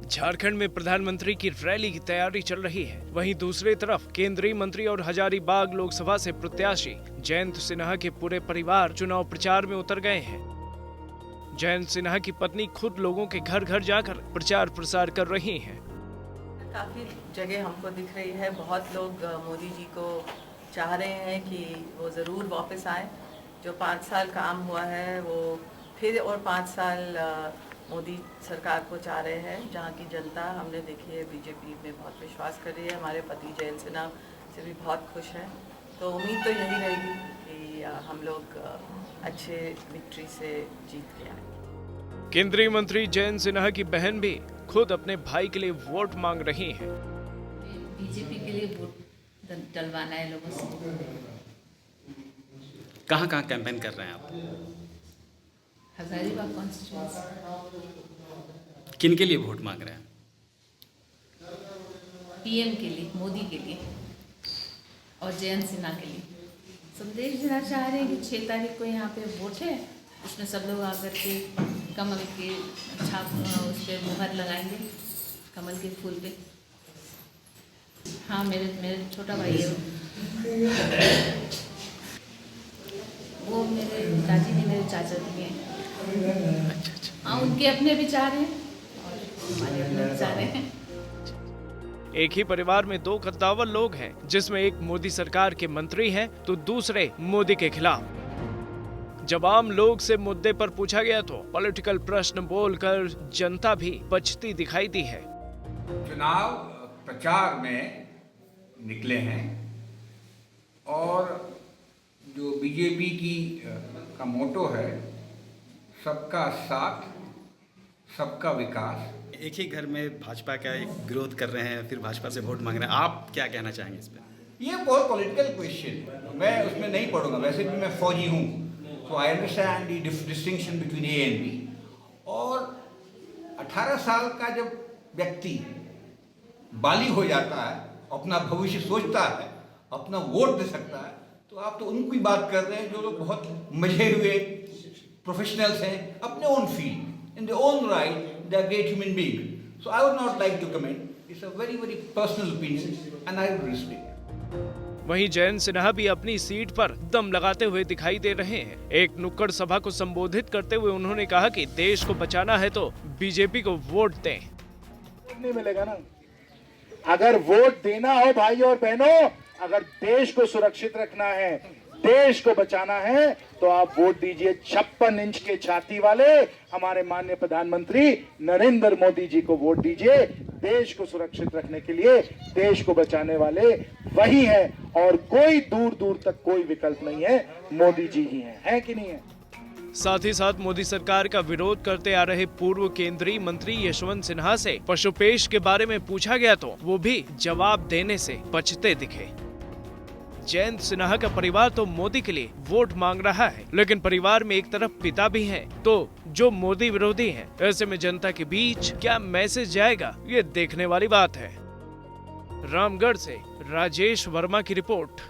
झारखंड में प्रधानमंत्री की रैली की तैयारी चल रही है। वहीं दूसरी तरफ केंद्रीय मंत्री और हजारीबाग लोकसभा से प्रत्याशी जयंत सिन्हा के पूरे परिवार चुनाव प्रचार में उतर गए हैं। जयंत सिन्हा की पत्नी खुद लोगों के घर घर जाकर प्रचार प्रसार कर रही हैं। काफ़ी जगह हमको दिख रही है, बहुत लोग मोदी जी को चाह रहे हैं कि वो ज़रूर वापस आए। जो 5 साल काम हुआ है वो फिर और 5 साल मोदी सरकार को चाह रहे हैं। जहाँ की जनता हमने देखी है बीजेपी में बहुत विश्वास कर रही है। हमारे पति जयंत सिन्हा से भी बहुत खुश हैं। तो उम्मीद तो यही रहेगी कि हम लोग अच्छे विक्ट्री से जीत के आए। केंद्रीय मंत्री जयंत सिन्हा की बहन भी खुद अपने भाई के लिए वोट मांग रही हैं। बीजेपी के लिए वोट डलवाना है लोगों से। कहाँ कैंपेन कर रहे हैं आप? हजारीबाग कॉन्स्टिट्यूंसी। किन के लिए वोट मांग रहे हैं? पीएम के लिए, मोदी के लिए और जयंत सिन्हा के लिए। संदेश देना चाह रहे हैं कि 6 तारीख को यहाँ पे वोट है, उसमें सब लोग आकर के कमल के छाप उस पर मुहर लगाएंगे, कमल के फूल पे। हाँ, मेरे छोटा भाई है वो मेरे दादी ने मेरे चाचा जी हैं। हाँ, उनके अपने विचार हैं और हमारे अपने विचार हैं। एक ही परिवार में 2 कद्दावर लोग हैं, जिसमें एक मोदी सरकार के मंत्री हैं तो दूसरे मोदी के खिलाफ। जब आम लोग से मुद्दे पर पूछा गया तो पॉलिटिकल प्रश्न बोलकर जनता भी बचती दिखाई दी है। चुनाव प्रचार में निकले हैं और जो बीजेपी का मोटो है, सबका साथ सबका विकास। एक ही घर में भाजपा का एक विरोध कर रहे हैं, फिर भाजपा से वोट मांग रहे हैं। आप क्या कहना चाहेंगे इस पर? ये बहुत पॉलिटिकल क्वेश्चन है, मैं उसमें नहीं पढ़ूंगा। वैसे भी मैं फौजी हूँ, तो I understand the distinction between A and B. और 18 साल का जब व्यक्ति बालिग हो जाता है, अपना भविष्य सोचता है, अपना वोट दे सकता है, तो आप तो उनकी बात कर रहे हैं जो लोग बहुत मजे हुए प्रोफेशनल्स हैं, अपने own field, in their own right, they are great human being. So I would not like to comment, it's a very very personal opinion and I will respect. वहीं जयंत सिन्हा भी अपनी सीट पर दम लगाते हुए दिखाई दे रहे हैं। एक नुक्कड़ सभा को संबोधित करते हुए उन्होंने कहा कि देश को बचाना है तो बीजेपी को वोट दें। नहीं मिलेगा ना। अगर वोट देना हो भाई और बहनों, अगर देश को सुरक्षित रखना है, देश को बचाना है, तो आप वोट दीजिए 56 इंच के छाती वाले हमारे माननीय प्रधानमंत्री नरेंद्र मोदी जी को वोट दीजिए। देश को सुरक्षित रखने के लिए, देश को बचाने वाले वही है और कोई दूर दूर तक कोई विकल्प नहीं है, मोदी जी ही है कि नहीं है? साथ ही साथ मोदी सरकार का विरोध करते आ रहे पूर्व केंद्रीय मंत्री यशवंत सिन्हा से पशुपेश के बारे में पूछा गया तो वो भी जवाब देने से बचते दिखे। जयंत सिन्हा का परिवार तो मोदी के लिए वोट मांग रहा है, लेकिन परिवार में एक तरफ पिता भी हैं, तो जो मोदी विरोधी हैं। ऐसे में जनता के बीच क्या मैसेज जाएगा, ये देखने वाली बात है। रामगढ़ से राजेश वर्मा की रिपोर्ट।